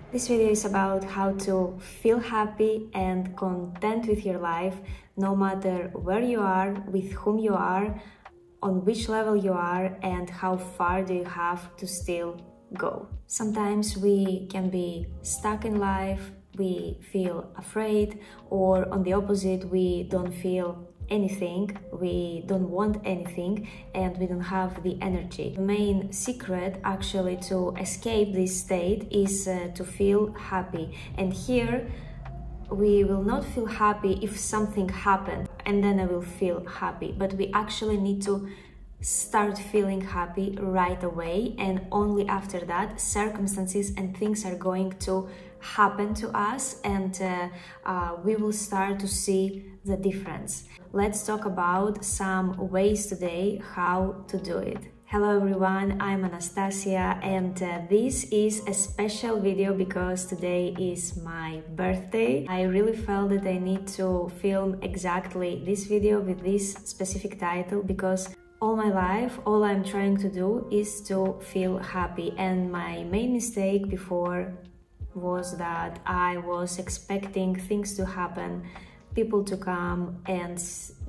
This video is about how to feel happy and content with your life, no matter where you are, with whom you are, on which level you are, and how far do you have to still go. Sometimes we can be stuck in life, we feel afraid, or on the opposite, we don't feel anything, we don't want anything, and we don't have the energy. The main secret actually to escape this state is to feel happy. And here we will not feel happy if something happened and then I will feel happy, but we actually need to start feeling happy right away, and only after that circumstances and things are going to happen to us, and we will start to see the difference. Let's talk about some ways today how to do it. Hello everyone, I'm Anastasia, and this is a special video because today is my birthday. I really felt that I need to film exactly this video with this specific title because all my life, all I'm trying to do is to feel happy, and my main mistake before was that I was expecting things to happen, people to come, and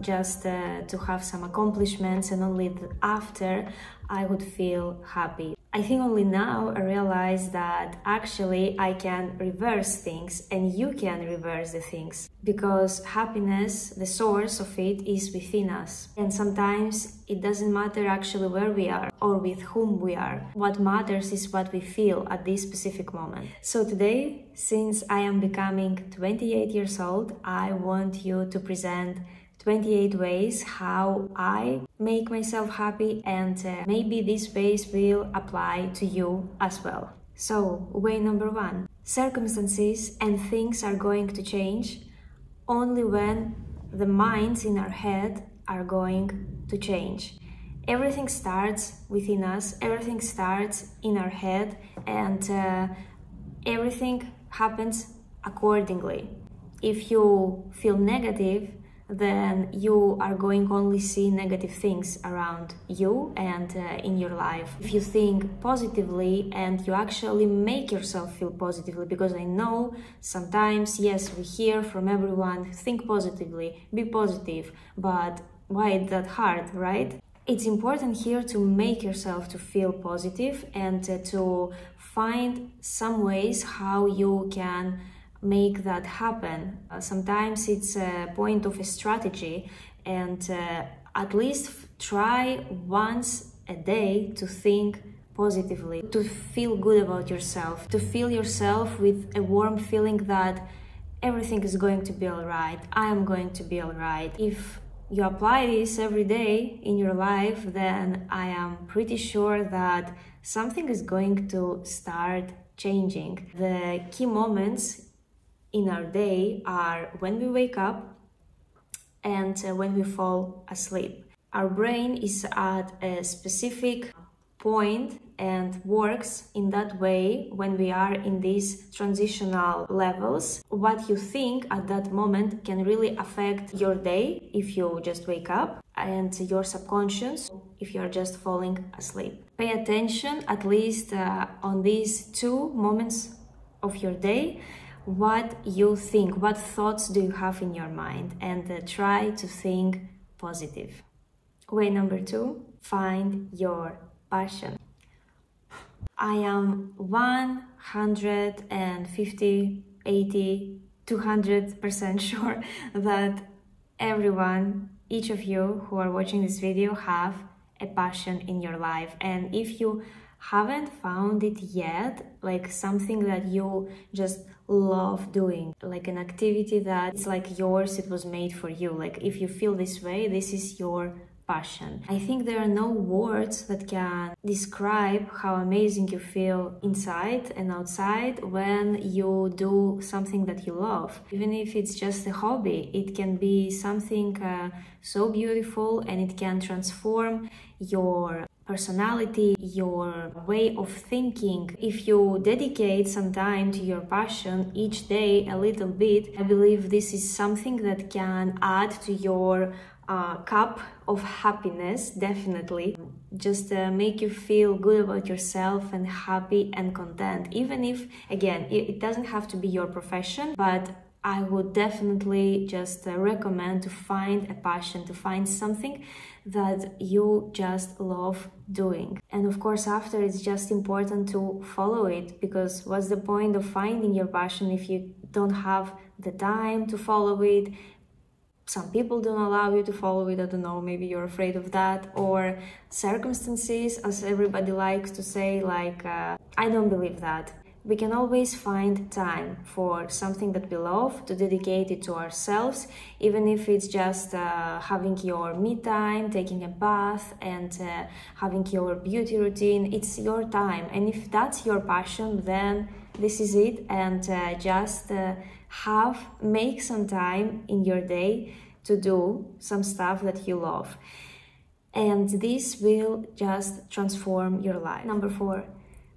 just to have some accomplishments, and only after I would feel happy. I think only now I realize that actually I can reverse things, and you can reverse the things, because happiness, the source of it, is within us. And sometimes it doesn't matter actually where we are or with whom we are. What matters is what we feel at this specific moment. So today, since I am becoming 28 years old, I want you to present 28 ways how I make myself happy, and maybe these ways will apply to you as well. So, way number one: circumstances and things are going to change only when the minds in our head are going to change. Everything starts within us, everything starts in our head, and everything happens accordingly. If you feel negative, then you are going only see negative things around you and in your life. If you think positively and you actually make yourself feel positively, because I know sometimes, yes, we hear from everyone, think positively, be positive, but why is that hard, right? It's important here to make yourself to feel positive and to find some ways how you can make that happen. Sometimes it's a point of a strategy, and at least try once a day to think positively, to feel good about yourself, to feel yourself with a warm feeling that everything is going to be all right, I am going to be all right. If you apply this every day in your life, then I am pretty sure that something is going to start changing. The key moments in our day are when we wake up and when we fall asleep. Our brain is at a specific point and works in that way when we are in these transitional levels. What you think at that moment can really affect your day if you just wake up, and your subconscious if you are just falling asleep. Pay attention at least on these two moments of your day, what you think, what thoughts do you have in your mind, and try to think positive. Way number two: find your passion. I am 150, 80, 200% sure that everyone, each of you who are watching this video, have a passion in your life. And if you haven't found it yet, like something that you just love doing, like an activity that it's like yours, it was made for you, like if you feel this way, this is your passion. I think there are no words that can describe how amazing you feel inside and outside when you do something that you love. Even if it's just a hobby, it can be something so beautiful, and it can transform your personality, your way of thinking. If you dedicate some time to your passion each day a little bit, I believe this is something that can add to your cup of happiness, definitely. Just make you feel good about yourself and happy and content. Even if, again, it doesn't have to be your profession, but I would definitely just recommend to find a passion, to find something that you just love doing. And of course, after, it's just important to follow it, because what's the point of finding your passion if you don't have the time to follow it? Some people don't allow you to follow it, I don't know, maybe you're afraid of that, or circumstances, as everybody likes to say, like, I don't believe that. We can always find time for something that we love, to dedicate it to ourselves, even if it's just having your me time, taking a bath, and having your beauty routine. It's your time, and if that's your passion, then this is it. And just make some time in your day to do some stuff that you love, and this will just transform your life. Number 4,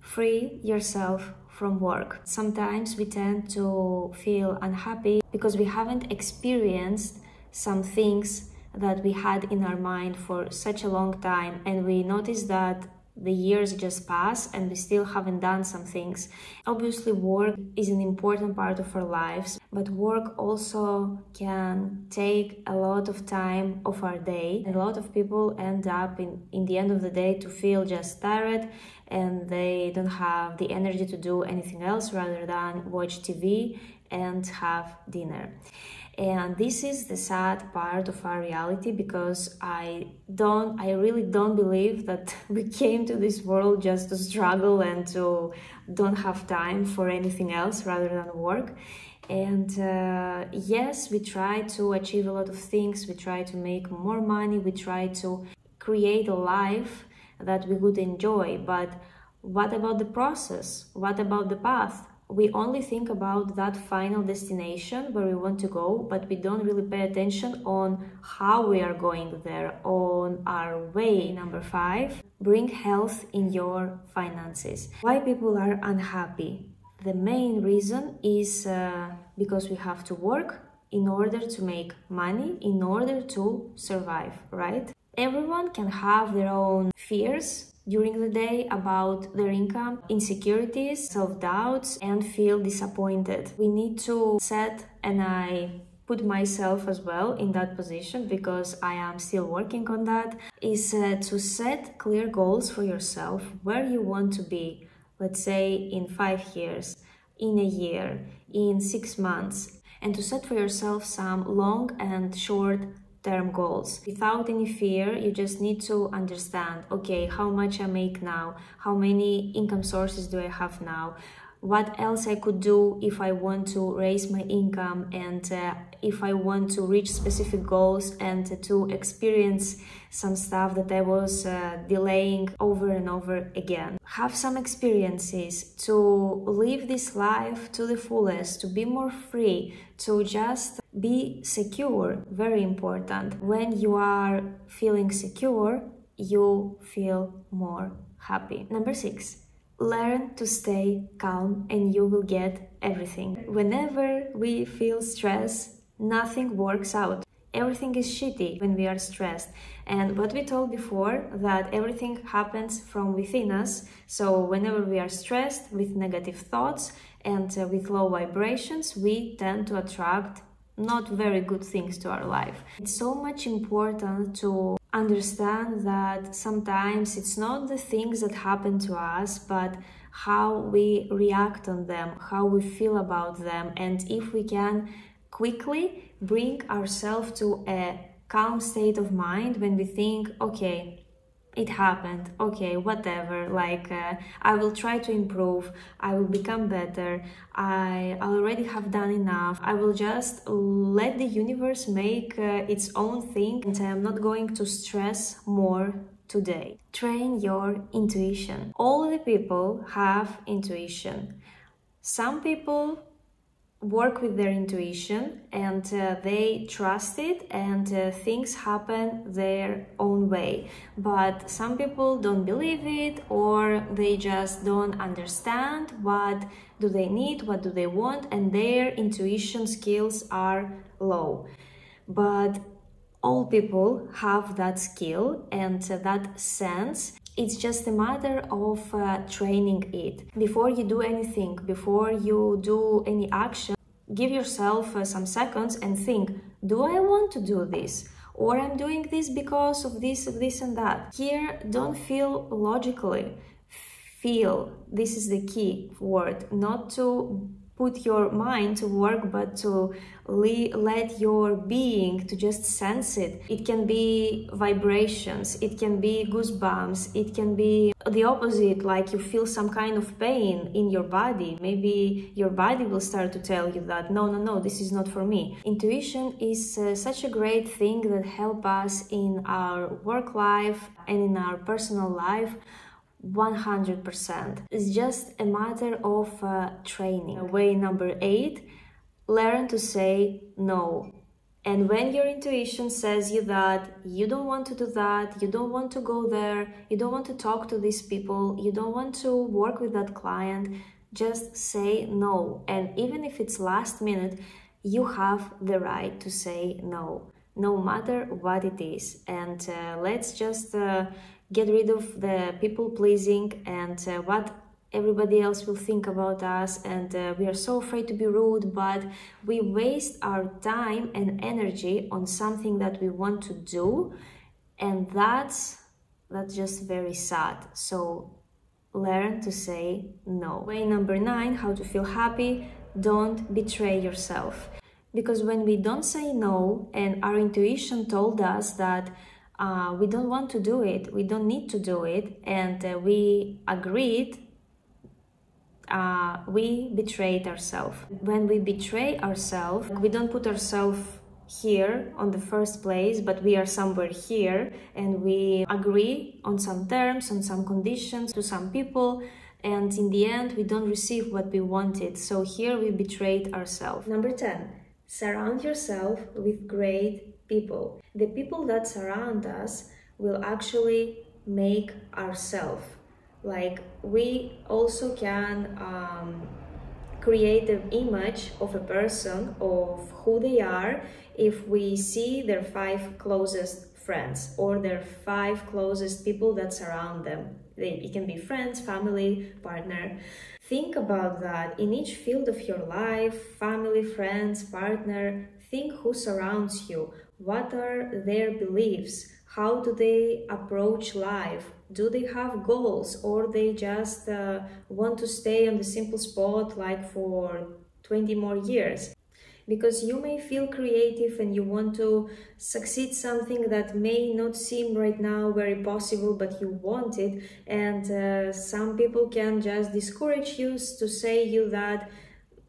free yourself from work. Sometimes we tend to feel unhappy because we haven't experienced some things that we had in our mind for such a long time, and we notice that the years just pass and we still haven't done some things. Obviously, work is an important part of our lives, but work also can take a lot of time of our day. A lot of people end up in the end of the day to feel just tired, and they don't have the energy to do anything else rather than watch TV and have dinner. And this is the sad part of our reality, because I really don't believe that we came to this world just to struggle and to don't have time for anything else rather than work. And yes, we try to achieve a lot of things, we try to make more money, we try to create a life that we would enjoy, but what about the process? What about the path? We only think about that final destination where we want to go, but we don't really pay attention on how we are going there, on our way. Number 5, bring health in your finances. Why people are unhappy? The main reason is because we have to work in order to make money, in order to survive, right? Everyone can have their own fears during the day about their income, insecurities, self-doubts, and feel disappointed. We need to set, and I put myself as well in that position because I am still working on that, is to set clear goals for yourself, where you want to be, let's say in 5 years, in a year, in 6 months, and to set for yourself some long and short term goals. Without any fear, you just need to understand, okay, how much I make now, how many income sources do I have now, what else I could do if I want to raise my income, and if I want to reach specific goals and to experience some stuff that I was delaying over and over again. Have some experiences to live this life to the fullest, to be more free, to just be secure. Very important. When you are feeling secure, you feel more happy. Number 6. Learn to stay calm and you will get everything. Whenever we feel stress, nothing works out. Everything is shitty when we are stressed. And what we told before, that everything happens from within us. So whenever we are stressed with negative thoughts and with low vibrations, we tend to attract not very good things to our life. It's so much important to understand that sometimes it's not the things that happen to us, but how we react on them, how we feel about them, and if we can quickly bring ourselves to a calm state of mind when we think, okay, it happened, okay, whatever, like I will try to improve, I will become better, I already have done enough, I will just let the universe make its own thing, and I am not going to stress more today. Train your intuition. All the people have intuition. Some people work with their intuition and they trust it, and things happen their own way, but some people don't believe it, or they just don't understand what do they need, what do they want, and their intuition skills are low. But All people have that skill and that sense. It's just a matter of training it. Before you do anything, before you do any action, give yourself some seconds and think, do I want to do this? Or I'm doing this because of this and that. Here, don't feel logically. Feel. This is the key word. Not to put your mind to work, but to let your being to just sense it. It can be vibrations, it can be goosebumps, it can be the opposite, like you feel some kind of pain in your body. Maybe your body will start to tell you that no, this is not for me. Intuition is such a great thing that helps us in our work life and in our personal life. 100%. It's just a matter of training. Way number 8, learn to say no. And when your intuition says you that you don't want to do that, you don't want to go there, you don't want to talk to these people, you don't want to work with that client, just say no. And even if it's last minute, you have the right to say no, no matter what it is. And let's just get rid of the people pleasing and what everybody else will think about us, and we are so afraid to be rude, but we waste our time and energy on something that we want to do, and that's just very sad. So learn to say no. Way number 9, how to feel happy: don't betray yourself. Because when we don't say no and our intuition told us that we don't want to do it, we don't need to do it, and we agreed, we betrayed ourselves. When we betray ourselves, we don't put ourselves here on the first place, but we are somewhere here, and we agree on some terms, on some conditions to some people, and in the end we don't receive what we wanted. So here we betrayed ourselves. Number 10, surround yourself with great people. The people that surround us will actually make ourselves. Like, we also can create an image of a person, of who they are, if we see their 5 closest friends or their 5 closest people that surround them. It can be friends, family, partner. Think about that in each field of your life: family, friends, partner. Think who surrounds you. What are their beliefs? How do they approach life? Do they have goals, or they just want to stay on the simple spot like for 20 more years? Because you may feel creative and you want to succeed something that may not seem right now very possible, but you want it, and some people can just discourage you to say you that,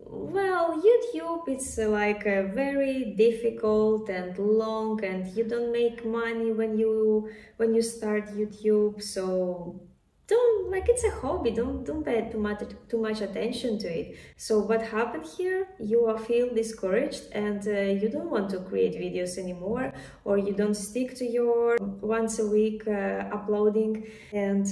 well, YouTube, it's like very difficult and long, and you don't make money when you start YouTube, so don't, like, it's a hobby, don't pay too much attention to it. So what happened here? You feel discouraged, and you don't want to create videos anymore, or you don't stick to your once a week uploading, and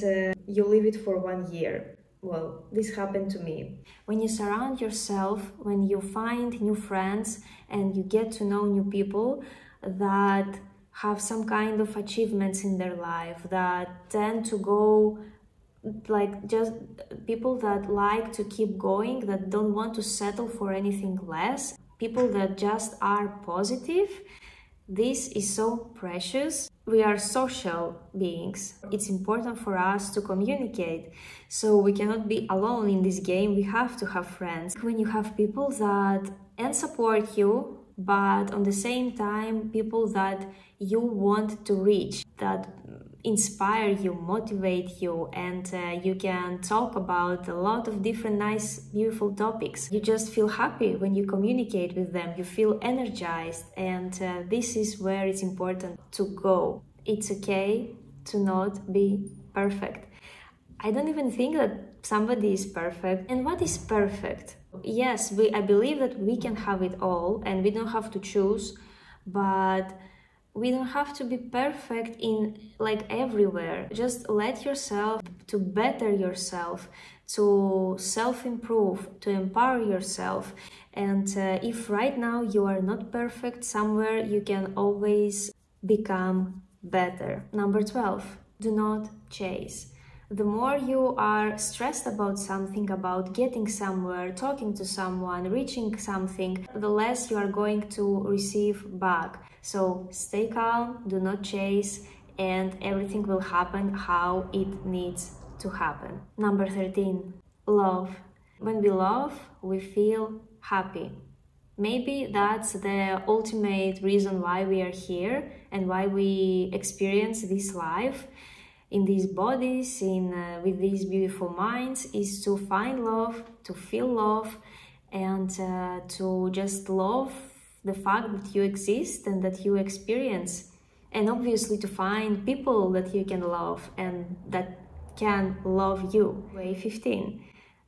you leave it for 1 year. Well, this happened to me. When you surround yourself, when you find new friends and you get to know new people that have some kind of achievements in their life, that tend to go, like, just people that like to keep going, that don't want to settle for anything less, people that just are positive, this is so precious. We are social beings. It's important for us to communicate, so we cannot be alone in this game. We have to have friends. When you have people that support you, but on the same time people that you want to reach, that inspire you, motivate you, and you can talk about a lot of different nice, beautiful topics. You just feel happy when you communicate with them. You feel energized, and this is where it's important to go. It's okay to not be perfect. I don't even think that somebody is perfect. And what is perfect? Yes, I believe that we can have it all and we don't have to choose, but we don't have to be perfect in, like, everywhere. Just let yourself to better yourself, to self-improve, to empower yourself. And if right now you are not perfect somewhere, you can always become better. Number 12, do not chase. The more you are stressed about something, about getting somewhere, talking to someone, reaching something, the less you are going to receive back. So stay calm, do not chase, and everything will happen how it needs to happen. Number 13, love. When we love, we feel happy. Maybe that's the ultimate reason why we are here and why we experience this life in these bodies, with these beautiful minds, is to find love, to feel love, and to just love the fact that you exist and that you experience. And obviously to find people that you can love and that can love you. Way 15.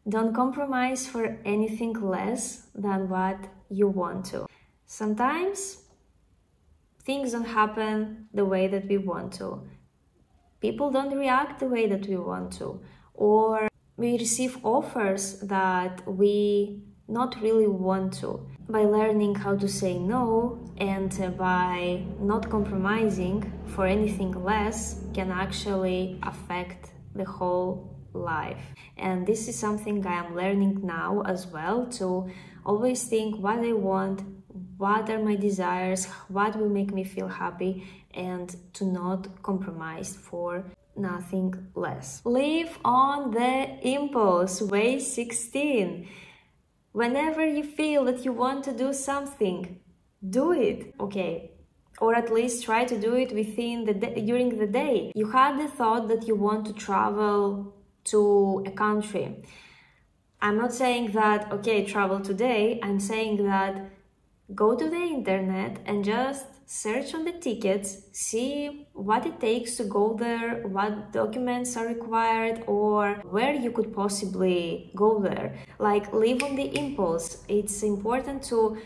Don't compromise for anything less than what you want to. Sometimes things don't happen the way that we want to. People don't react the way that we want to, or we receive offers that we not really want to. By learning how to say no and by not compromising for anything less can actually affect the whole life. And this is something I am learning now as well, to always think what I want, what are my desires, what will make me feel happy, and to not compromise for nothing less. Live on the impulse. Way 16. Whenever you feel that you want to do something, do it. Okay, or at least try to do it within during the day. You had the thought that you want to travel to a country. I'm not saying that, okay, travel today. I'm saying that go to the internet and just search on the tickets, see what it takes to go there, what documents are required, or where you could possibly go there. Like, live on the impulse. It's important to,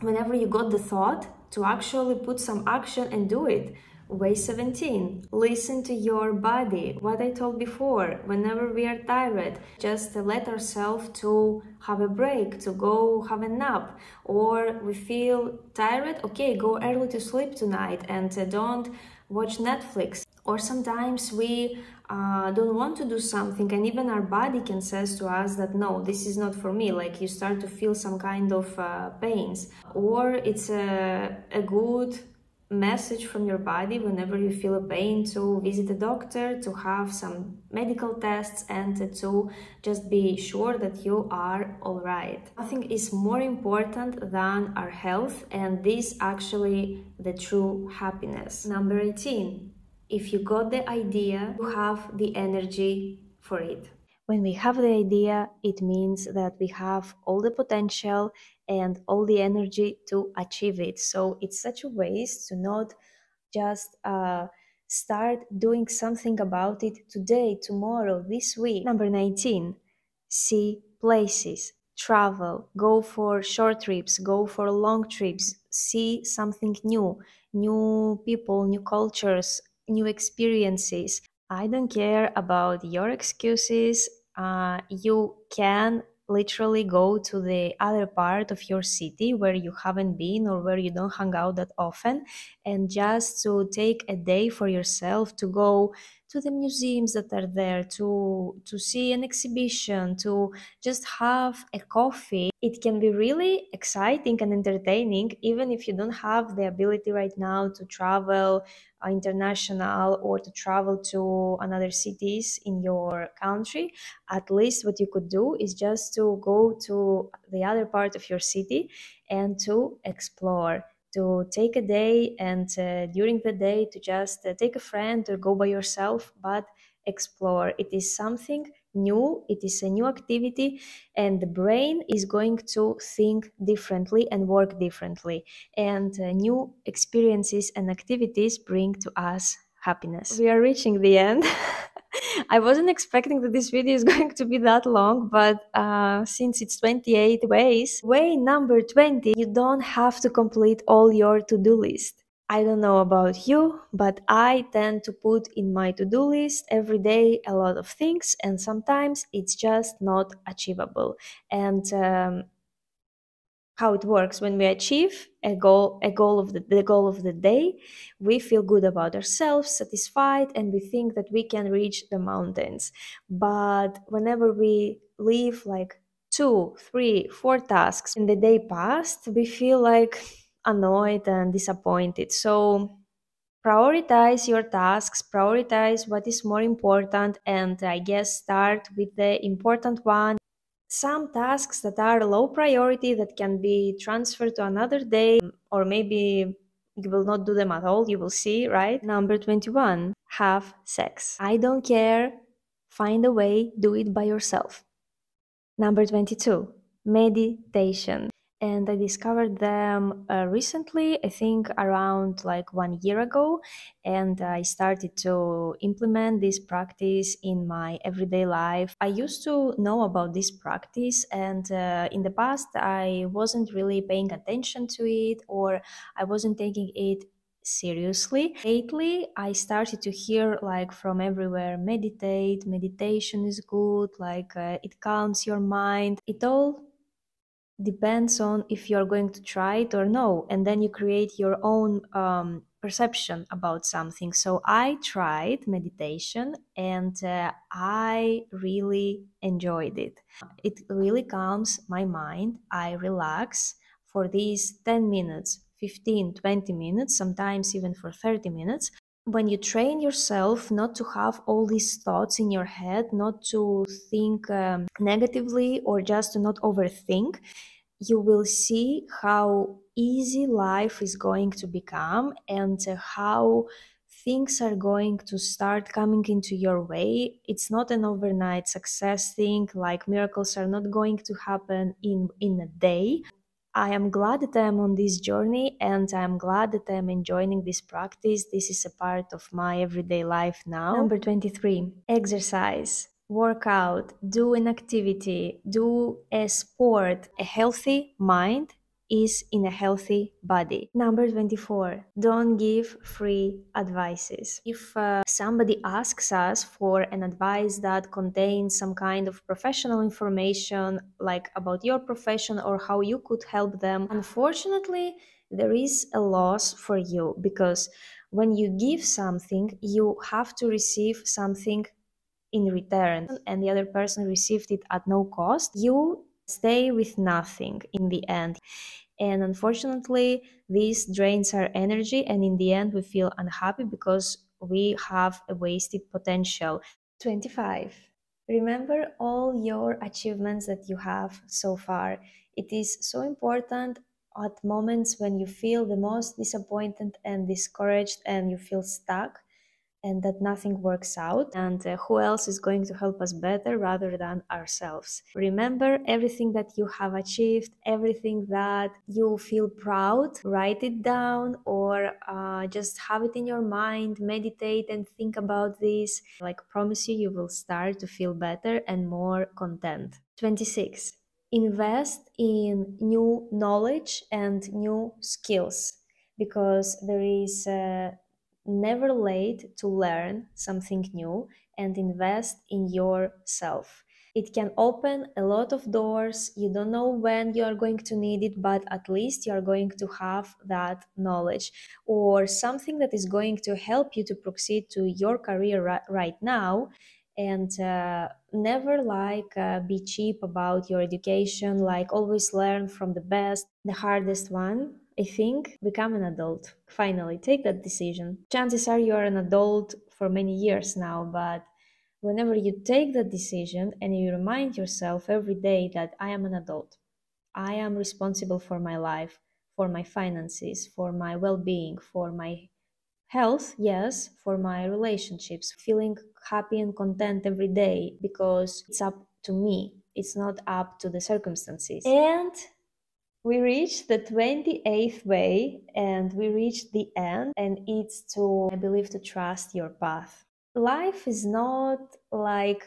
whenever you got the thought, to actually put some action and do it. Way 17. Listen to your body. What I told before, whenever we are tired, just let ourselves to have a break, to go have a nap. Or we feel tired, okay, go early to sleep tonight and don't watch Netflix. Or sometimes we don't want to do something, and even our body can says to us that no, this is not for me. Like, you start to feel some kind of pains. Or it's a good message from your body whenever you feel a pain to visit a doctor, to have some medical tests, and to just be sure that you are all right. Nothing is more important than our health, and this actually the true happiness. Number 18. If you got the idea, you have the energy for it. When we have the idea, it means that we have all the potential and all the energy to achieve it. So it's such a waste to not just start doing something about it today, tomorrow, this week. Number 19, see places, travel, go for short trips, go for long trips, see something new, new people, new cultures, new experiences. I don't care about your excuses. You can literally go to the other part of your city where you haven't been or where you don't hang out that often, and just to take a day for yourself to go to the museums that are there, to see an exhibition, to just have a coffee. It can be really exciting and entertaining, even if you don't have the ability right now to travel international or to travel to another cities in your country. At least what you could do is just to go to the other part of your city and to explore, to take a day, and during the day to just take a friend or go by yourself, but explore. It is something new, it is a new activity, and the brain is going to think differently and work differently, and new experiences and activities bring to us happiness. We are reaching the end. I wasn't expecting that this video is going to be that long, but since it's 28 ways, way number 20, you don't have to complete all your to-do list. I don't know about you, but I tend to put in my to-do list every day a lot of things, and sometimes it's just not achievable. And how it works. When we achieve the goal of the day, we feel good about ourselves, satisfied, and we think that we can reach the mountains. But whenever we leave like 2, 3, 4 tasks in the day past, we feel like annoyed and disappointed. So prioritize your tasks, prioritize what is more important, and I guess start with the important one. Some tasks that are low priority that can be transferred to another day, or maybe you will not do them at all, you will see, right? Number 21, have sex. I don't care, find a way, do it by yourself. Number 22, meditation. And I discovered them recently, I think around like 1 year ago. And I started to implement this practice in my everyday life. I used to know about this practice, and in the past, I wasn't really paying attention to it, or I wasn't taking it seriously. Lately, I started to hear like from everywhere, meditation is good, like it calms your mind. It all depends on if you're going to try it or no, and then you create your own perception about something. So I tried meditation, and I really enjoyed it. It really calms my mind. I relax for these 10 minutes, 15, 20 minutes, sometimes even for 30 minutes. When you train yourself not to have all these thoughts in your head, not to think negatively, or just to not overthink, you will see how easy life is going to become, and how things are going to start coming into your way. It's not an overnight success thing, like miracles are not going to happen in a day. I am glad that I am on this journey, and I am glad that I am enjoying this practice. This is a part of my everyday life now. Number 23, exercise, work out, do an activity, do a sport. A healthy mind is in a healthy body. Number 24, don't give free advices. If somebody asks us for an advice that contains some kind of professional information, like about your profession or how you could help them, unfortunately, there is a loss for you, because when you give something, you have to receive something in return, and the other person received it at no cost. You stay with nothing in the end. And unfortunately, this drains our energy, and in the end, we feel unhappy because we have a wasted potential. 25. Remember all your achievements that you have so far. It is so important at moments when you feel the most disappointed and discouraged and you feel stuck and that nothing works out, and who else is going to help us better rather than ourselves. Remember everything that you have achieved, everything that you feel proud, write it down, or just have it in your mind, meditate and think about this. Like, promise you, you will start to feel better and more content. 26, invest in new knowledge and new skills, because there is never late to learn something new and invest in yourself. It can open a lot of doors. You don't know when you are going to need it, but at least you are going to have that knowledge, or something that is going to help you to proceed to your career right now. And never be cheap about your education, like always learn from the best. The hardest one, I think, become an adult. Finally, take that decision. Chances are you are an adult for many years now, but whenever you take that decision and you remind yourself every day that I am an adult, I am responsible for my life, for my finances, for my well being, for my health, yes, for my relationships, feeling happy and content every day because it's up to me, it's not up to the circumstances. And we reached the 28th way, and we reached the end, and it's to, I believe, to trust your path. Life is not like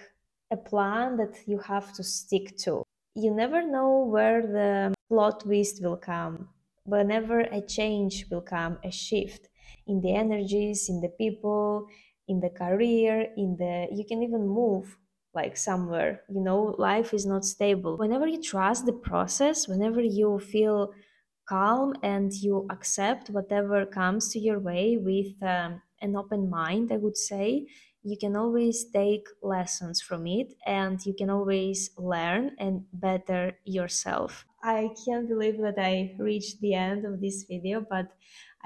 a plan that you have to stick to. You never know where the plot twist will come, whenever a change will come, a shift in the energies, in the people, in the career, you can even move like somewhere. You know, life is not stable. Whenever you trust the process, whenever you feel calm and you accept whatever comes to your way with an open mind, I would say, you can always take lessons from it and you can always learn and better yourself. I can't believe that I reached the end of this video, but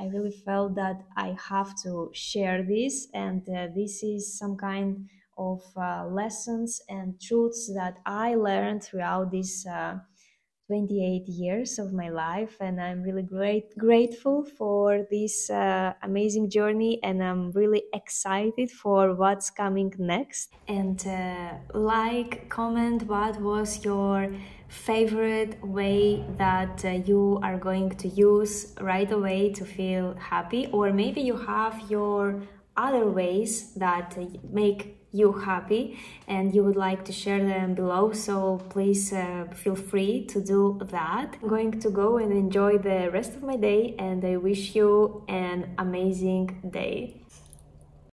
I really felt that I have to share this, and this is some kind of lessons and truths that I learned throughout this 28 years of my life, and I'm really grateful for this amazing journey, and I'm really excited for what's coming next. And like, comment what was your favorite way that you are going to use right away to feel happy, or maybe you have your other ways that make you happy and you would like to share them below, so please feel free to do that. I'm going to go and enjoy the rest of my day, and I wish you an amazing day.